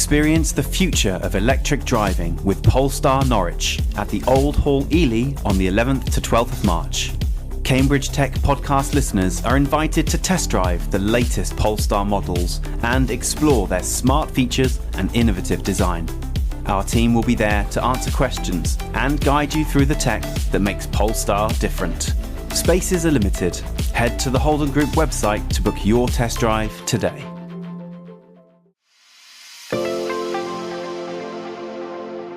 Experience the future of electric driving with Polestar Norwich at the Old Hall Ely on the 11th to 12th of March. Cambridge Tech podcast listeners are invited to test drive the latest Polestar models and explore their smart features and innovative design. Our team will be there to answer questions and guide you through the tech that makes Polestar different. Spaces are limited. Head to the Holden Group website to book your test drive today.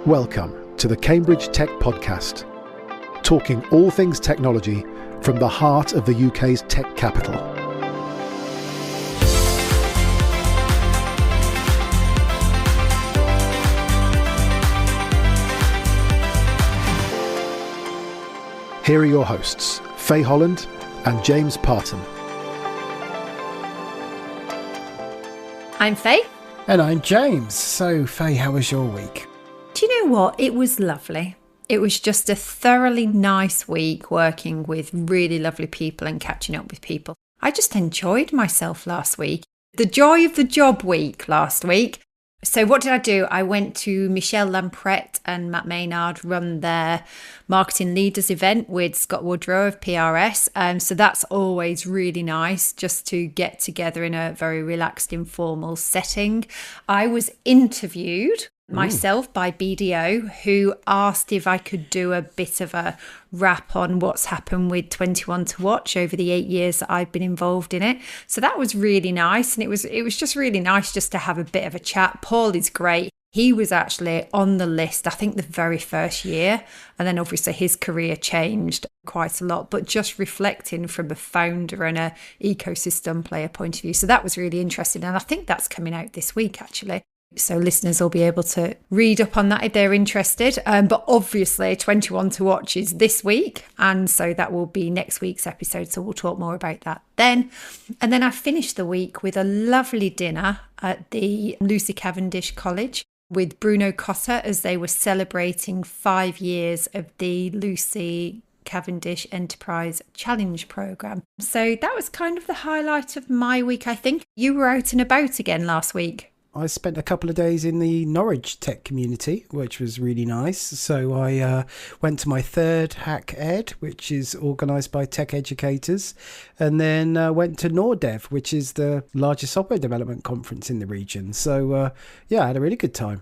Welcome to the Cambridge Tech Podcast, talking all things technology from the heart of the UK's tech capital. Here are your hosts, Faye Holland and James Parton. I'm Faye. And I'm James. So, Faye, how was your week? Do you know what? It was lovely. It was just a thoroughly nice week working with really lovely people and catching up with people. I just enjoyed myself last week. The joy of the job week last week. So what did I do? I went to Michelle Lamprette and Matt Maynard run their marketing leaders event with Scott Woodrow of PRS. So that's always really nice just to get together in a very relaxed, informal setting. I was interviewed myself by BDO, who asked if I could do a bit of a wrap on what's happened with 21 to Watch over the 8 years that I've been involved in it. So that was really nice. And it was just really nice just to have a bit of a chat. Paul is great. He was actually on the list, I think, the very first year. And then obviously his career changed quite a lot, but just reflecting from a founder and a ecosystem player point of view. So that was really interesting. And I think that's coming out this week, actually. So listeners will be able to read up on that if they're interested. But obviously 21 to Watch is this week. And so that will be next week's episode. So we'll talk more about that then. And then I finished the week with a lovely dinner at the Lucy Cavendish College with Bruno Cotta as they were celebrating 5 years of the Lucy Cavendish Enterprise Challenge Programme. So that was kind of the highlight of my week, I think. You were out and about again last week. I spent a couple of days in the Norwich tech community, which was really nice. So I went to my third Hack Ed, which is organised by tech educators, and then went to Nordev, which is the largest software development conference in the region. So yeah, I had a really good time.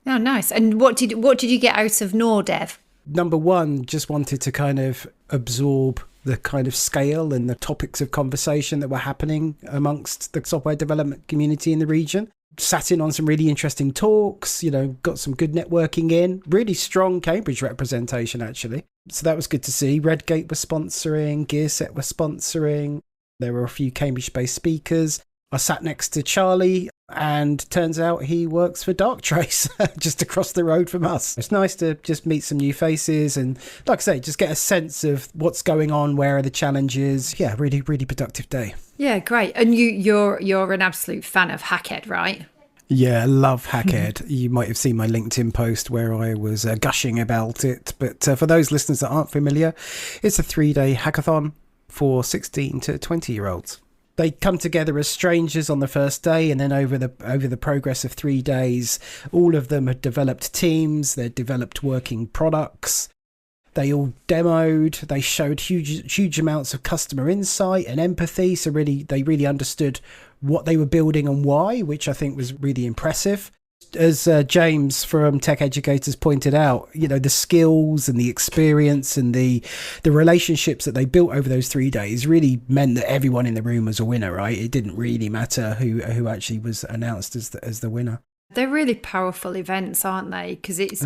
Oh, nice. And what did you get out of Nordev? Number one, just wanted to kind of absorb the kind of scale and the topics of conversation that were happening amongst the software development community in the region. Sat in on some really interesting talks, got some good networking in. Really strong Cambridge representation, actually. So that was good to see. Redgate was sponsoring, Gearset was sponsoring. There were a few Cambridge-based speakers. I sat next to Charlie, and turns out he works for Darktrace, just across the road from us. It's nice to just meet some new faces and, like I say, just get a sense of what's going on, where are the challenges. Yeah, really, really productive day. Yeah, great. And you're an absolute fan of Hacked, right? Yeah, I love Hacked. You might have seen my LinkedIn post where I was gushing about it. But for those listeners that aren't familiar, it's a 3-day hackathon for 16 to 20-year-olds. They come together as strangers on the first day, and then over the progress of 3 days, all of them had developed teams, they'd developed working products. They all demoed, they showed huge amounts of customer insight and empathy. So they really understood what they were building and why, which I think was really impressive. As James from Tech Educators pointed out, the skills and the experience and the relationships that they built over those 3 days really meant that everyone in the room was a winner, right? It didn't really matter who actually was announced as the winner. They're really powerful events, aren't they? Because it's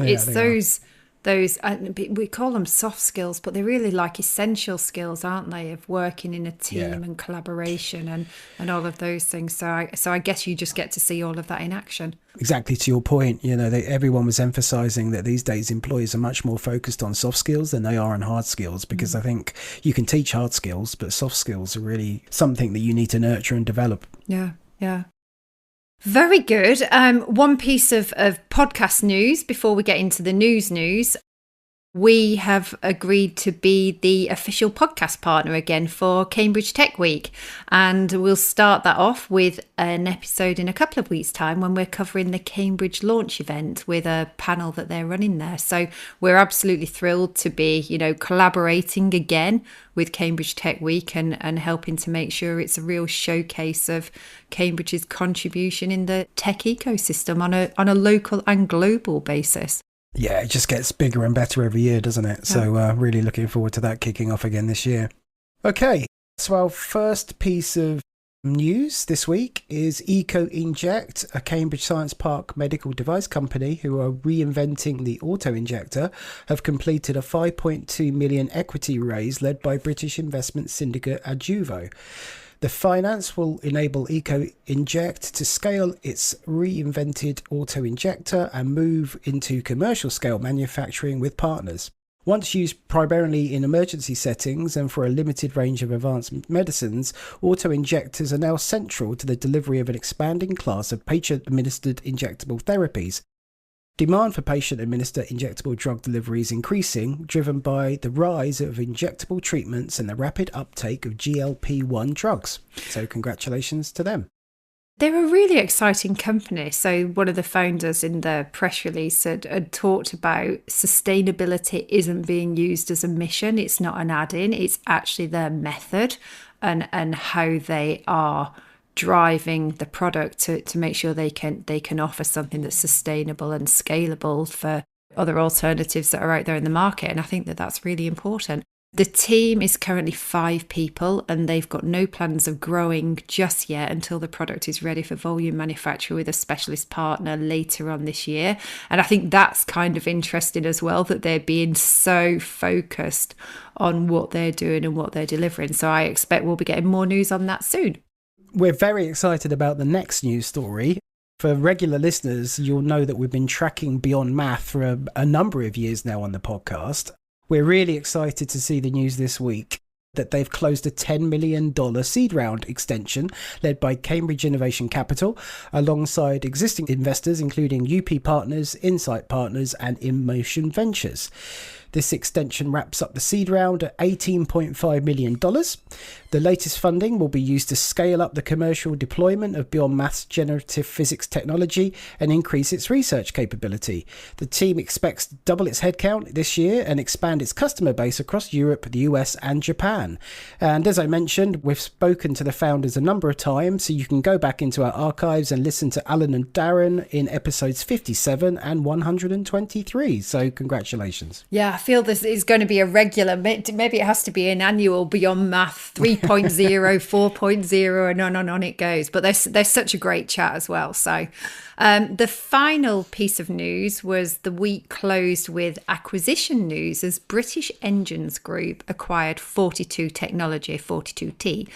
those we call them soft skills, but they're really like essential skills, aren't they, of working in a team and collaboration and all of those things. So I guess you just get to see all of that in action. Exactly, to your point, everyone was emphasizing that these days employers are much more focused on soft skills than they are on hard skills, because I think you can teach hard skills, but soft skills are really something that you need to nurture and develop. Yeah. Very good. One piece of podcast news before we get into the news. we have agreed to be the official podcast partner again for Cambridge Tech Week. And we'll start that off with an episode in a couple of weeks' time when we're covering the Cambridge launch event with a panel that they're running there. So we're absolutely thrilled to be, collaborating again with Cambridge Tech Week and helping to make sure it's a real showcase of Cambridge's contribution in the tech ecosystem on a local and global basis. Yeah, it just gets bigger and better every year, doesn't it? So really looking forward to that kicking off again this year. Okay, so our first piece of news this week is Eco-Inject, a Cambridge Science Park medical device company who are reinventing the auto-injector, have completed a 5.2 million equity raise led by British investment syndicate Adjuvo. The finance will enable Eco-Inject to scale its reinvented auto-injector and move into commercial scale manufacturing with partners. Once used primarily in emergency settings and for a limited range of advanced medicines, auto-injectors are now central to the delivery of an expanding class of patient-administered injectable therapies. Demand for patient-administered injectable drug delivery is increasing, driven by the rise of injectable treatments and the rapid uptake of GLP-1 drugs. So congratulations to them. They're a really exciting company. So one of the founders in the press release had talked about sustainability isn't being used as a mission. It's not an add-in. It's actually their method and how they are driving the product to make sure they can offer something that's sustainable and scalable for other alternatives that are out there in the market. And I think that's really important. The team is currently 5 people and they've got no plans of growing just yet until the product is ready for volume manufacture with a specialist partner later on this year. And I think that's kind of interesting as well, that they're being so focused on what they're doing and what they're delivering. So I expect we'll be getting more news on that soon. We're very excited about the next news story. For regular listeners, you'll know that we've been tracking Beyond Math for a number of years now on the podcast. We're really excited to see the news this week that they've closed a $10 million seed round extension led by Cambridge Innovation Capital alongside existing investors including UP Partners, Insight Partners and InMotion Ventures. This extension wraps up the seed round at $18.5 million. The latest funding will be used to scale up the commercial deployment of Beyond Math's generative physics technology and increase its research capability. The team expects to double its headcount this year and expand its customer base across Europe, the US and Japan. And as I mentioned, we've spoken to the founders a number of times, so you can go back into our archives and listen to Alan and Darren in episodes 57 and 123. So congratulations. Yeah, I feel this is going to be a regular, maybe it has to be an annual Beyond Math 3.0, 4.0 and on it goes. But there's such a great chat as well. So the final piece of news was the week closed with acquisition news as British Engines Group acquired 42 Technology, 42T.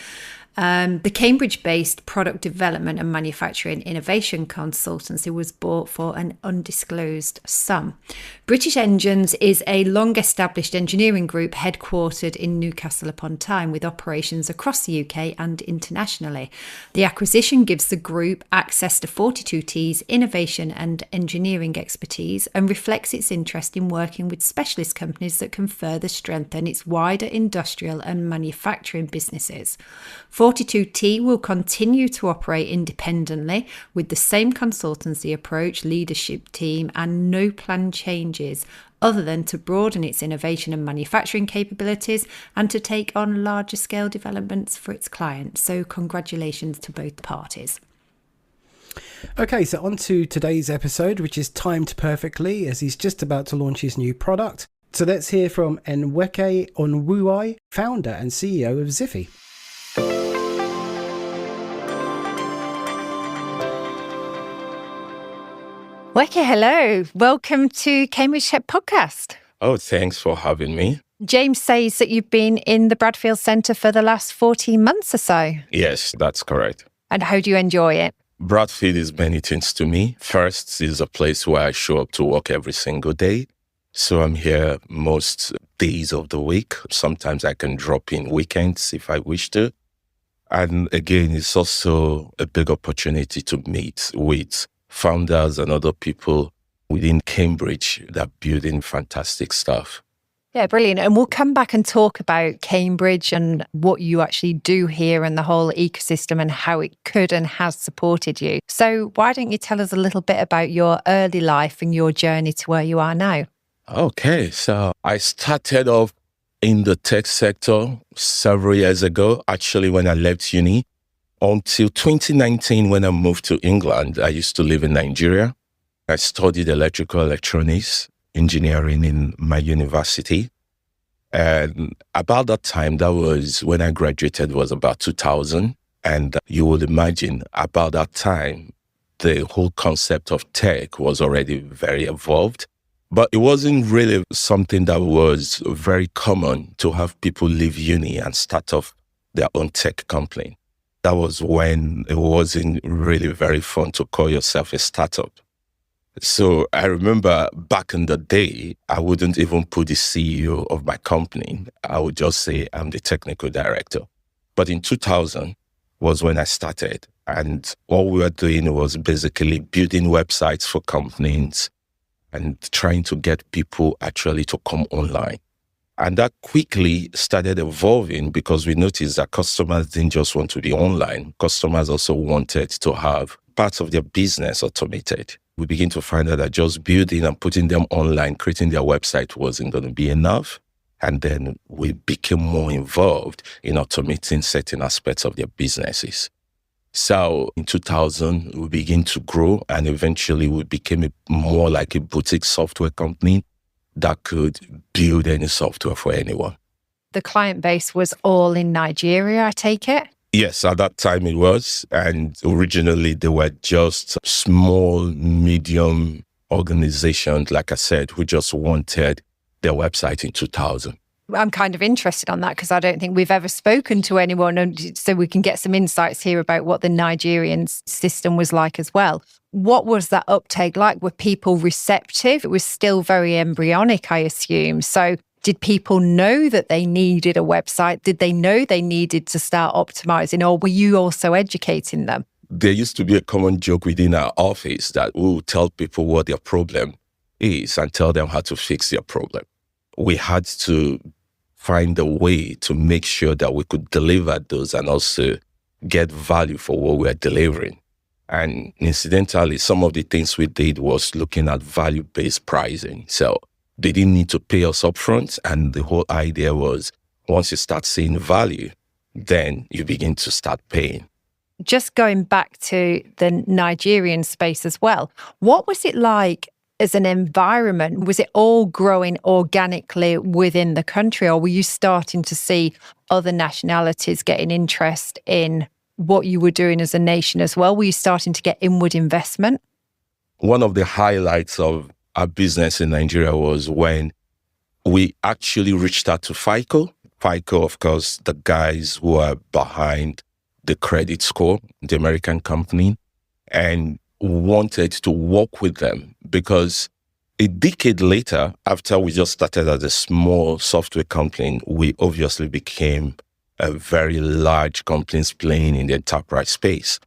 The Cambridge-based product development and manufacturing innovation consultancy was bought for an undisclosed sum. British Engines is a long-established engineering group headquartered in Newcastle upon Tyne with operations across the UK and internationally. The acquisition gives the group access to 42T's innovation and engineering expertise and reflects its interest in working with specialist companies that can further strengthen its wider industrial and manufacturing businesses. 42T will continue to operate independently with the same consultancy approach, leadership team, and no planned changes other than to broaden its innovation and manufacturing capabilities and to take on larger scale developments for its clients. So congratulations to both parties. Okay, so on to today's episode, which is timed perfectly as he's just about to launch his new product. So let's hear from Nweike Onwuyali, founder and CEO of Ziphii. Nweike, hello. Welcome to Cambridge Tech Podcast. Oh, thanks for having me. James says that you've been in the Bradfield Centre for the last 14 months or so. Yes, that's correct. And how do you enjoy it? Bradfield is many things to me. First, it's a place where I show up to work every single day. So I'm here most days of the week. Sometimes I can drop in weekends if I wish to. And again, it's also a big opportunity to meet with founders and other people within Cambridge that are building fantastic stuff. Yeah, brilliant. And we'll come back and talk about Cambridge and what you actually do here and the whole ecosystem and how it could and has supported you. So why don't you tell us a little bit about your early life and your journey to where you are now? Okay, so I started off in the tech sector several years ago, actually when I left uni. Until 2019, when I moved to England, I used to live in Nigeria. I studied electrical electronics engineering in my university. And about that time, that was when I graduated, was about 2000. And you would imagine about that time, the whole concept of tech was already very evolved. But it wasn't really something that was very common to have people leave uni and start off their own tech company. That was when it wasn't really very fun to call yourself a startup. So I remember back in the day, I wouldn't even put the CEO of my company. I would just say I'm the technical director. But in 2000 was when I started. And all we were doing was basically building websites for companies and trying to get people actually to come online. And that quickly started evolving because we noticed that customers didn't just want to be online. Customers also wanted to have parts of their business automated. We begin to find out that just building and putting them online, creating their website wasn't going to be enough. And then we became more involved in automating certain aspects of their businesses. So in 2000, we began to grow and eventually we became more like a boutique software company that could build any software for anyone. The client base was all in Nigeria, I take it? Yes, at that time it was. And originally they were just small, medium organizations, like I said, who just wanted their website in 2000. I'm kind of interested on that because I don't think we've ever spoken to anyone. And so we can get some insights here about what the Nigerian system was like as well. What was that uptake like? Were people receptive? It was still very embryonic, I assume. So did people know that they needed a website? Did they know they needed to start optimizing, or were you also educating them? There used to be a common joke within our office that we would tell people what their problem is and tell them how to fix their problem. We had to find a way to make sure that we could deliver those and also get value for what we are delivering. And incidentally, some of the things we did was looking at value-based pricing. So they didn't need to pay us upfront. And the whole idea was once you start seeing value, then you begin to start paying. Just going back to the Nigerian space as well, what was it like as an environment? Was it all growing organically within the country, or were you starting to see other nationalities getting interest in what you were doing as a nation as well? Were you starting to get inward investment? One of the highlights of our business in Nigeria was when we actually reached out to FICO. FICO, of course, the guys who are behind the credit score, the American company, and wanted to work with them because a decade later, after we just started as a small software company, we obviously became a very large company playing in the enterprise space.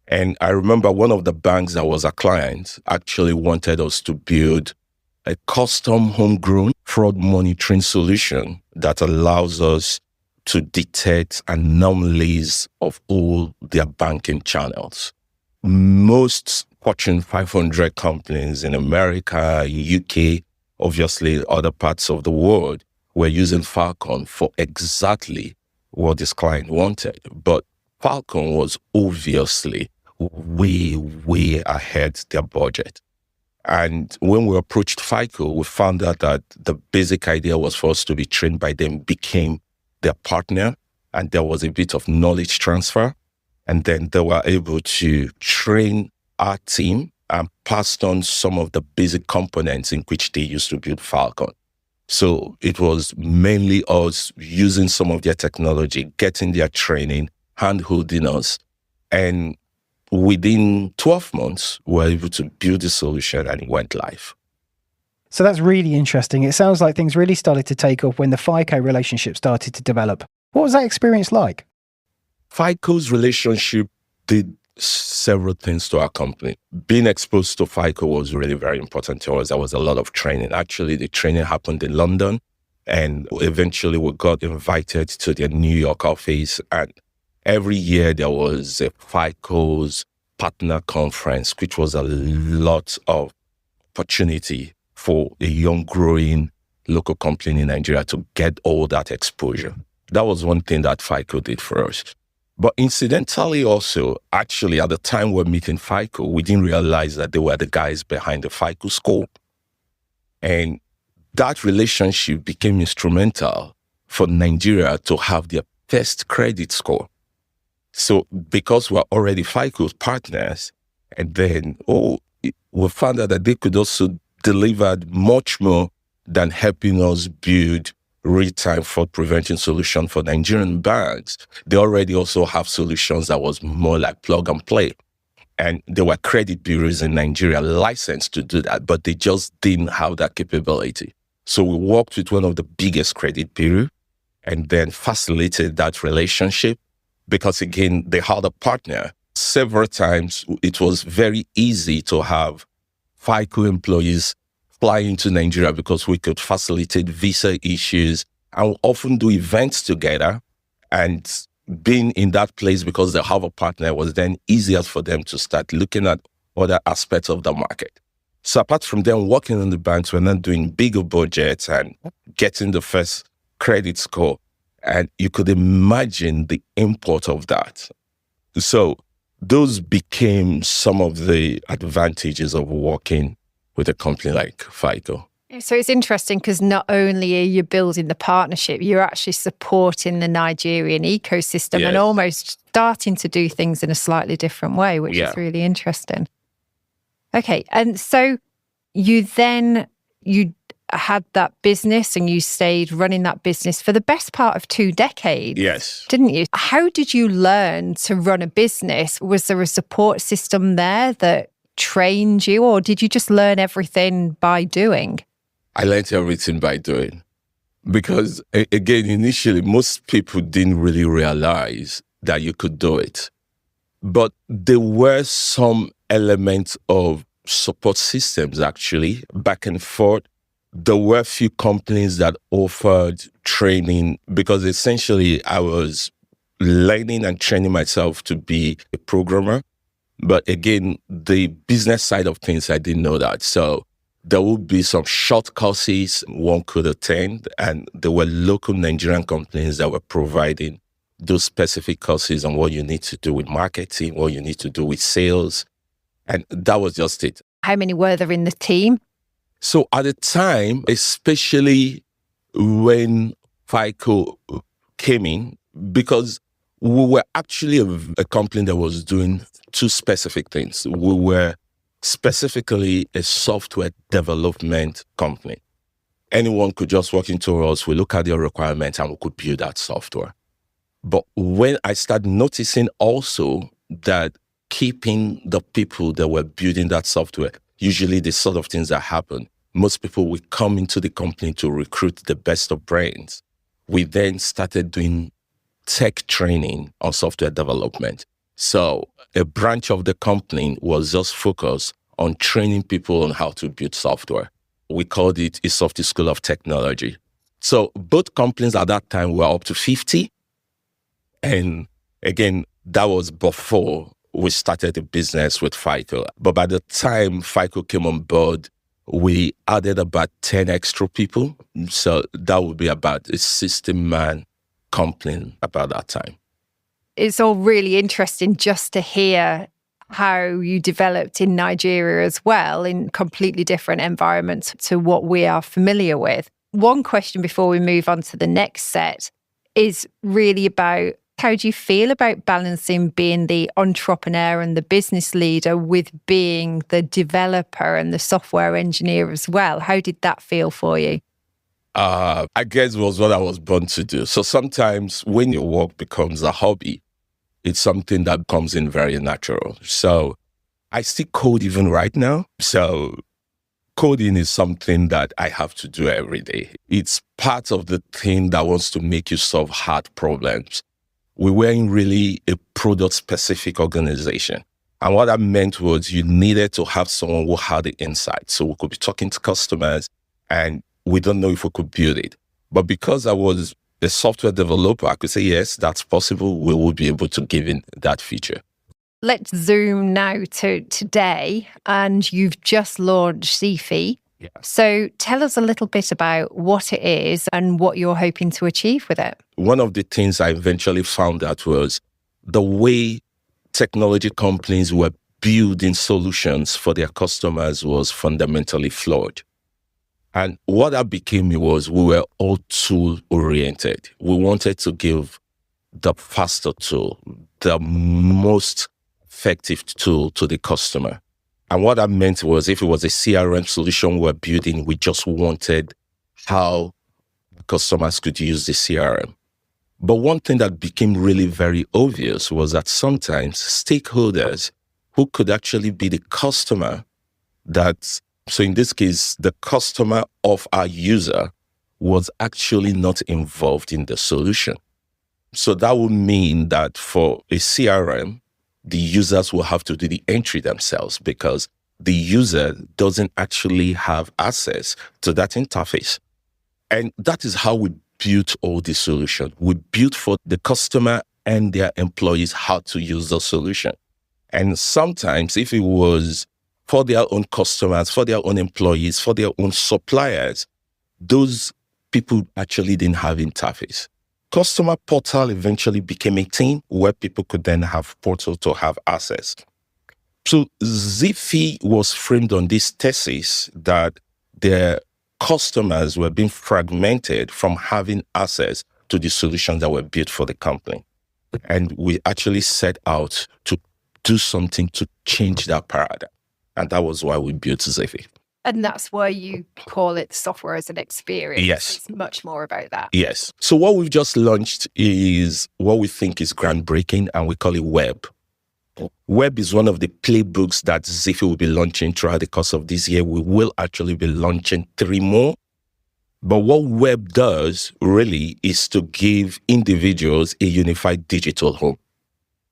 And I remember one of the banks that was a client actually wanted us to build a custom homegrown fraud monitoring solution that allows us to detect anomalies of all their banking channels. Most Fortune 500 companies in America, UK, obviously other parts of the world were using Falcon for exactly what this client wanted. But Falcon was obviously way ahead their budget. And when we approached FICO, we found out that the basic idea was for us to be trained by them, became their partner, and there was a bit of knowledge transfer. And then they were able to train our team and passed on some of the basic components in which they used to build Falcon. So it was mainly us using some of their technology, getting their training, hand-holding us. And within 12 months, we were able to build the solution and it went live. So that's really interesting. It sounds like things really started to take off when the FICO relationship started to develop. What was that experience like? FICO's relationship did several things to our company. Being exposed to FICO was really very important to us. There was a lot of training. Actually, the training happened in London. And eventually we got invited to their New York office. And every year there was a FICO's partner conference, which was a lot of opportunity for a young, growing local company in Nigeria to get all that exposure. That was one thing that FICO did for us. But incidentally also, actually, at the time we're meeting FICO, we didn't realize that they were the guys behind the FICO score. And that relationship became instrumental for Nigeria to have their first credit score. So because we're already FICO's partners, and then, we found out that they could also deliver much more than helping us build real-time fraud prevention solution for Nigerian banks. They already also have solutions that was more like plug and play. And there were credit bureaus in Nigeria licensed to do that, but they just didn't have that capability. So we worked with one of the biggest credit bureaus and then facilitated that relationship because, again, they had a partner. Several times, it was very easy to have FICO employees fly into Nigeria because we could facilitate visa issues and often do events together. And being in that place because they have a partner was then easier for them to start looking at other aspects of the market. So apart from them working in the banks, we're not doing bigger budgets and getting the first credit score. And you could imagine the import of that. So those became some of the advantages of working with a company like FICO. So it's interesting because not only are you building the partnership, you're actually supporting the Nigerian ecosystem and almost starting to do things in a slightly different way, which is really interesting. Okay, and so you had that business and you stayed running that business for the best part of 2 decades. Yes. Didn't you? How did you learn to run a business? Was there a support system there that trained you, or did you just learn everything by doing? I learned everything by doing. Because, again, initially, most people didn't really realize that you could do it. But there were some elements of support systems, actually, back and forth. There were a few companies that offered training because essentially I was learning and training myself to be a programmer. But again, the business side of things, I didn't know that. So there would be some short courses one could attend, and there were local Nigerian companies that were providing those specific courses on what you need to do with marketing, what you need to do with sales. And that was just it. How many were there in the team? So at the time, especially when FICO came in, because we were actually a company that was doing 2 specific things. We were specifically a software development company. Anyone could just walk into us, we look at their requirements, and we could build that software. But when I started noticing also that keeping the people that were building that software, usually the sort of things that happen, most people will come into the company to recruit the best of brains. We then started doing tech training on software development. So a branch of the company was just focused on training people on how to build software. We called it a Softy School of Technology. So both companies at that time were up to 50. And again, that was before we started the business with FICO. But by the time FICO came on board, we added about 10 extra people. So that would be about a 60-man company about that time. It's all really interesting just to hear how you developed in Nigeria as well, in completely different environments to what we are familiar with. One question before we move on to the next set is really about how do you feel about balancing being the entrepreneur and the business leader with being the developer and the software engineer as well? How did that feel for you? I guess it was what I was born to do. So sometimes when your work becomes a hobby, it's something that comes in very natural. So I still code even right now. So coding is something that I have to do every day. It's part of the thing that wants to make you solve hard problems. We weren't really a product-specific organization. And what that meant was you needed to have someone who had the insight. So we could be talking to customers and we don't know if we could build it. But because I was a software developer, I could say, yes, that's possible. We will be able to give in that feature. Let's zoom now to today, and you've just launched Ziphii. Yeah. So tell us a little bit about what it is and what you're hoping to achieve with it. One of the things I eventually found out was the way technology companies were building solutions for their customers was fundamentally flawed. And what that became was we were all tool oriented. We wanted to give the faster tool, the most effective tool to the customer. And what that meant was if it was a CRM solution we're building, we just wanted how customers could use the CRM. But one thing that became really very obvious was that sometimes stakeholders who could actually be the customer so in this case, the customer of our user was actually not involved in the solution. So that would mean that for a CRM, the users will have to do the entry themselves because the user doesn't actually have access to that interface. And that is how we built all the solution. We built for the customer and their employees how to use the solution. And sometimes if it was for their own customers, for their own employees, for their own suppliers, those people actually didn't have interface. Customer portal eventually became a team where people could then have portal to have access. So Ziphii was framed on this thesis that their customers were being fragmented from having access to the solutions that were built for the company. And we actually set out to do something to change that paradigm. And that was why we built Ziphii. And that's why you call it software as an experience. Yes. It's much more about that. Yes. So what we've just launched is what we think is groundbreaking, and we call it Web. Web is one of the playbooks that Ziphii will be launching throughout the course of this year. We will actually be launching 3 more. But what Web does really is to give individuals a unified digital home.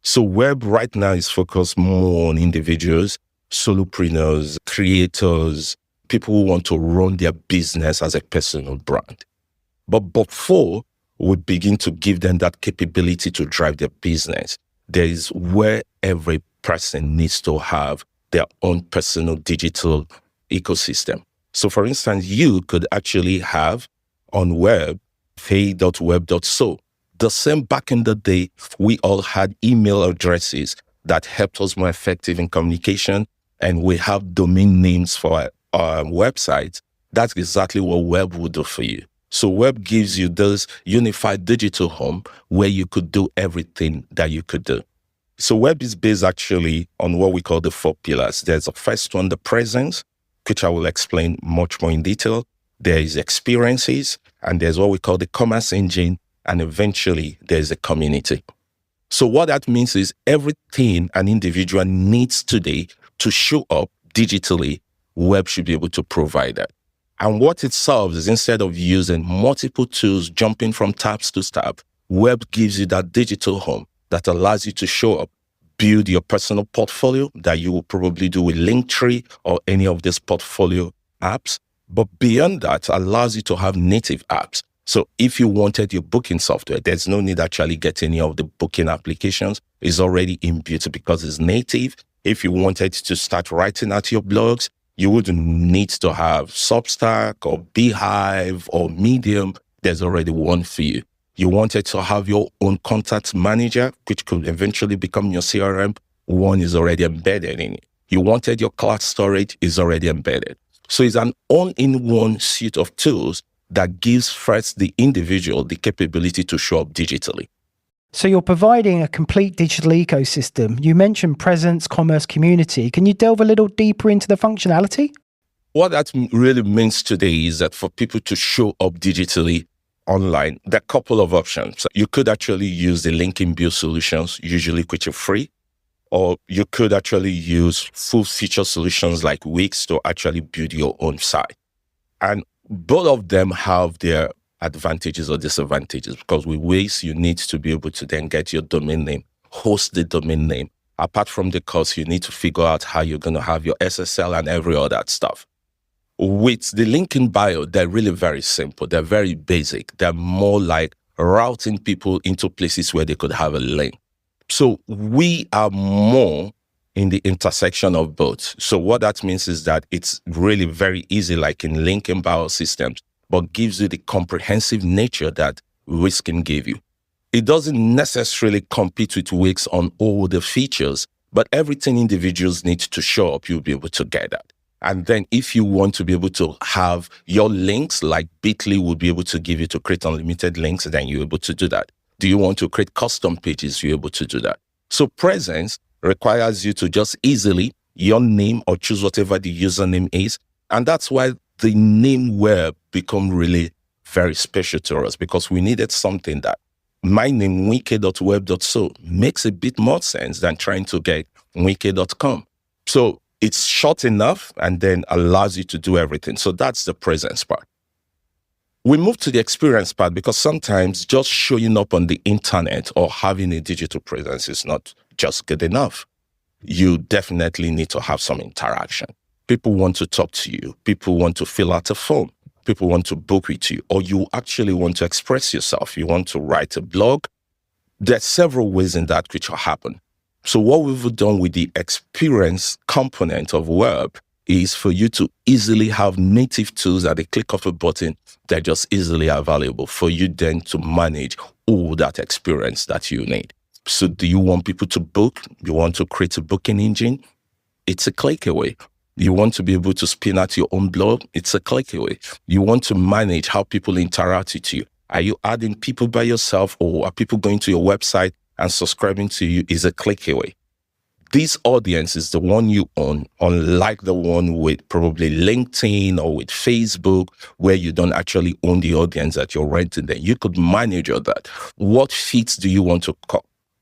So Web right now is focused more on individuals, solopreneurs, creators, people who want to run their business as a personal brand. But before we begin to give them that capability to drive their business, there is where every person needs to have their own personal digital ecosystem. So for instance, you could actually have on web, hey.web.so. The same back in the day, we all had email addresses that helped us more effective in communication, and we have domain names for our websites. That's exactly what Web would do for you. So Web gives you this unified digital home where you could do everything that you could do. So Web is based actually on what we call the 4 pillars. There's the first one, the presence, which I will explain much more in detail. There is experiences, and there's what we call the commerce engine, and eventually there's a community. So what that means is everything an individual needs today to show up digitally, Web should be able to provide that. And what it solves is instead of using multiple tools, jumping from tabs to tab, Web gives you that digital home that allows you to show up, build your personal portfolio that you will probably do with Linktree or any of these portfolio apps. But beyond that, allows you to have native apps. So if you wanted your booking software, there's no need actually get any of the booking applications. It's already inbuilt because it's native. If you wanted to start writing out your blogs, you wouldn't need to have Substack or Beehive or Medium. There's already one for you. You wanted to have your own contact manager, which could eventually become your CRM. One is already embedded in it. You wanted your cloud storage, is already embedded. So it's an all-in-one suite of tools that gives first the individual the capability to show up digitally. So you're providing a complete digital ecosystem. You mentioned presence, commerce, community. Can you delve a little deeper into the functionality? What that really means today is that for people to show up digitally online, there are a couple of options. You could actually use the linking build solutions, usually which are free, or you could actually use full feature solutions like Wix to actually build your own site. And both of them have their advantages or disadvantages, because with Wix, you need to be able to then get your domain name, host the domain name. Apart from the cost, you need to figure out how you're going to have your SSL and every other stuff. With the link in bio, they're really very simple. They're very basic. They're more like routing people into places where they could have a link. So we are more in the intersection of both. So what that means is that it's really very easy, like in link in bio systems, but gives you the comprehensive nature that Wix can give you. It doesn't necessarily compete with Wix on all the features, but everything individuals need to show up, you'll be able to get that. And then if you want to be able to have your links, like Bitly will be able to give you to create unlimited links, then you're able to do that. Do you want to create custom pages? You're able to do that. So presence requires you to just easily, your name or choose whatever the username is. And that's why the name web become really very special to us, because we needed something that my name, Nweike.web.so, makes a bit more sense than trying to get Nweike.com. So it's short enough and then allows you to do everything. So that's the presence part. We move to the experience part because sometimes just showing up on the internet or having a digital presence is not just good enough. You definitely need to have some interaction. People want to talk to you. People want to fill out a form. People want to book with you, or you actually want to express yourself. You want to write a blog. There's several ways in that which will happen. So what we've done with the experience component of web is for you to easily have native tools at the click of a button that are just easily available for you then to manage all that experience that you need. So do you want people to book? You want to create a booking engine? It's a click away. You want to be able to spin out your own blog? It's a click away. You want to manage how people interact with you. Are you adding people by yourself, or are people going to your website and subscribing to you? Is a click away. This audience is the one you own, unlike the one with probably LinkedIn or with Facebook, where you don't actually own the audience that you're renting them. You could manage all that. What feeds do you want to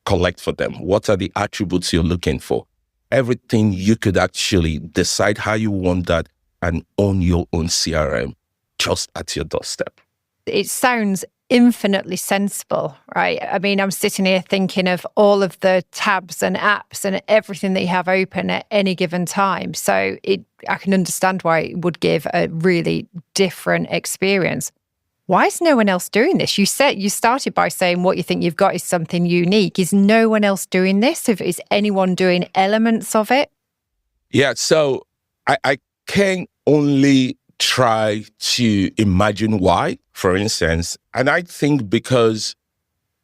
collect for them? What are the attributes you're looking for? Everything you could actually decide how you want that and own your own CRM just at your doorstep. It sounds infinitely sensible, right? I mean, I'm sitting here thinking of all of the tabs and apps and everything that you have open at any given time. So I can understand why it would give a really different experience. Why is no one else doing this? You started by saying what you think you've got is something unique. Is no one else doing this? Is anyone doing elements of it? Yeah, so I can only try to imagine why, for instance. And I think because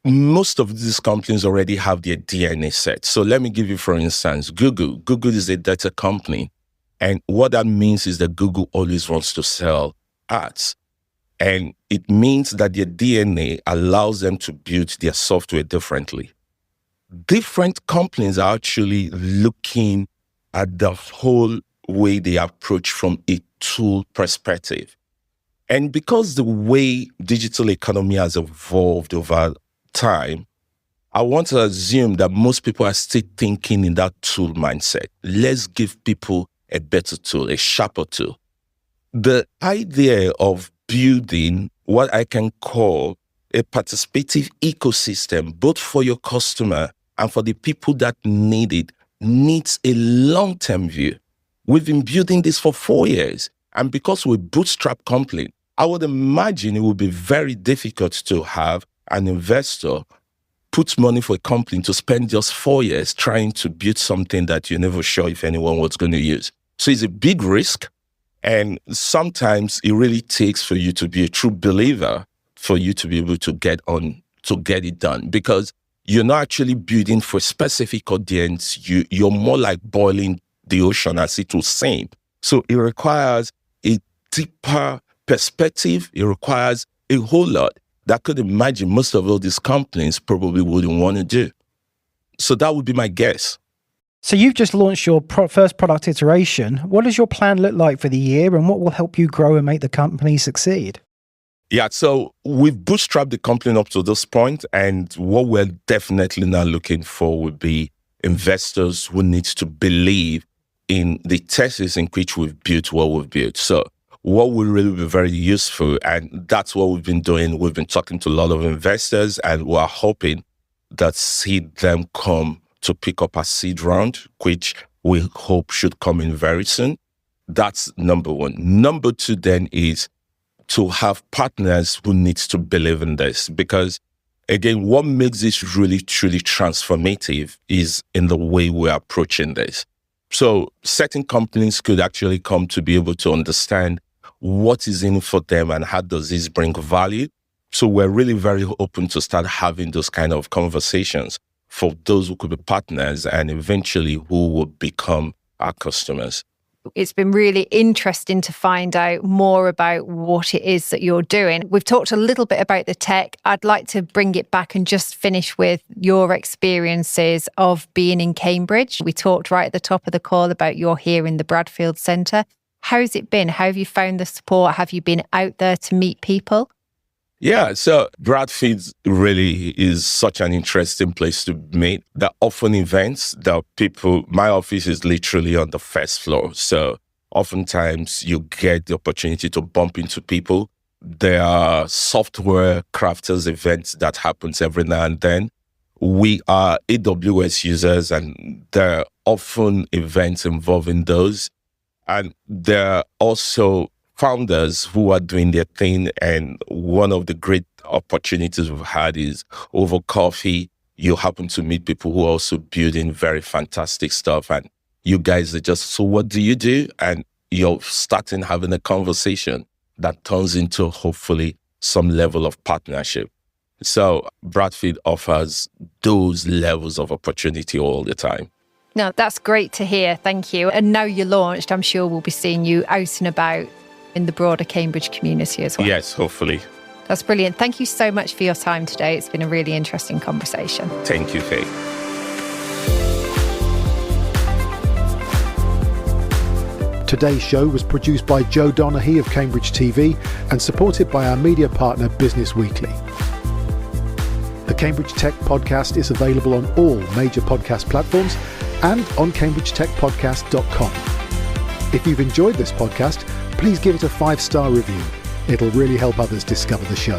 most of these companies already have their DNA set. So let me give you, for instance, Google. Google is a data company. And what that means is that Google always wants to sell ads. And it means that their DNA allows them to build their software differently. Different companies are actually looking at the whole way they approach from a tool perspective. And because the way digital economy has evolved over time, I want to assume that most people are still thinking in that tool mindset. Let's give people a better tool, a sharper tool. The idea of building what I can call a participative ecosystem, both for your customer and for the people that need it, needs a long-term view. We've been building this for 4 years. And because we're a bootstrap company, I would imagine it would be very difficult to have an investor put money for a company to spend just 4 years trying to build something that you're never sure if anyone was going to use. So it's a big risk. And sometimes it really takes for you to be a true believer for you to be able to get it done, because you're not actually building for a specific audience. You're more like boiling the ocean as it will sink. So it requires a deeper perspective. It requires a whole lot that I could imagine most of all these companies probably wouldn't want to do. So that would be my guess. So you've just launched your first product iteration. What does your plan look like for the year, and what will help you grow and make the company succeed? Yeah, so we've bootstrapped the company up to this point, and what we're definitely now looking for would be investors who need to believe in the thesis in which we've built what we've built. So what will really be very useful, and that's what we've been doing. We've been talking to a lot of investors, and we're hoping that see them come to pick up a seed round, which we hope should come in very soon. That's number one. Number two then is to have partners who needs to believe in this, because again, what makes this really, truly transformative is in the way we're approaching this. So certain companies could actually come to be able to understand what is in for them and how does this bring value. So we're really very open to start having those kind of conversations for those who could be partners and eventually who will become our customers. It's been really interesting to find out more about what it is that you're doing. We've talked a little bit about the tech. I'd like to bring it back and just finish with your experiences of being in Cambridge. We talked right at the top of the call about you're here in the Bradfield Centre. How's it been? How have you found the support? Have you been out there to meet people? Yeah, so Bradfield really is such an interesting place to meet. There are often events that people, my office is literally on the first floor. So oftentimes you get the opportunity to bump into people. There are software crafters events that happens every now and then. We are AWS users and there are often events involving those. And there are also founders who are doing their thing. And one of the great opportunities we've had is over coffee, you happen to meet people who are also building very fantastic stuff. And you guys are just, so what do you do? And you're starting having a conversation that turns into hopefully some level of partnership. So Bradfield offers those levels of opportunity all the time. No, that's great to hear. Thank you. And now you're launched, I'm sure we'll be seeing you out and about in the broader Cambridge community as well. Yes, hopefully. That's brilliant. Thank you so much for your time today. It's been a really interesting conversation. Thank you, Faye. Today's show was produced by Joe Donaghy of Cambridge TV and supported by our media partner Business Weekly. The Cambridge Tech Podcast is available on all major podcast platforms and on cambridgetechpodcast.com. If you've enjoyed this podcast, please give it a 5-star review. It'll really help others discover the show.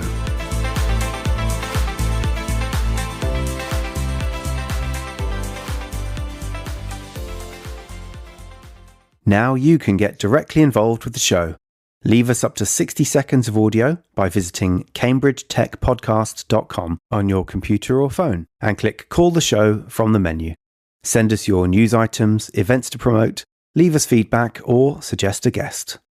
Now you can get directly involved with the show. Leave us up to 60 seconds of audio by visiting cambridgetechpodcast.com on your computer or phone and click Call the Show from the menu. Send us your news items, events to promote, leave us feedback or suggest a guest.